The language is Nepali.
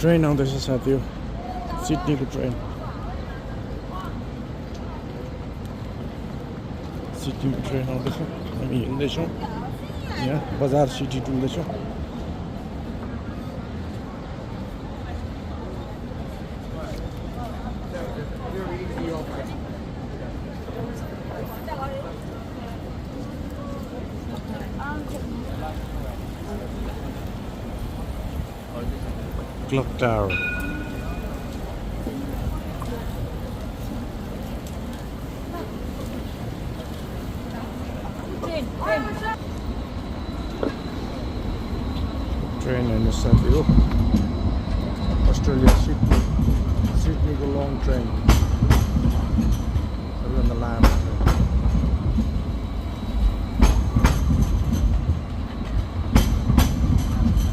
ट्रेन आउँदैछ साथी हो सिडनीको ट्रेन सिडनीको ट्रेन आउँदैछ हामी हिँड्दैछौँ यहाँ बजार city डुल्दैछौँ Clock Tower. Train and साथी हो अस्ट्रेलिया सिडनीको लङ ट्रेन सबैभन्दा लामो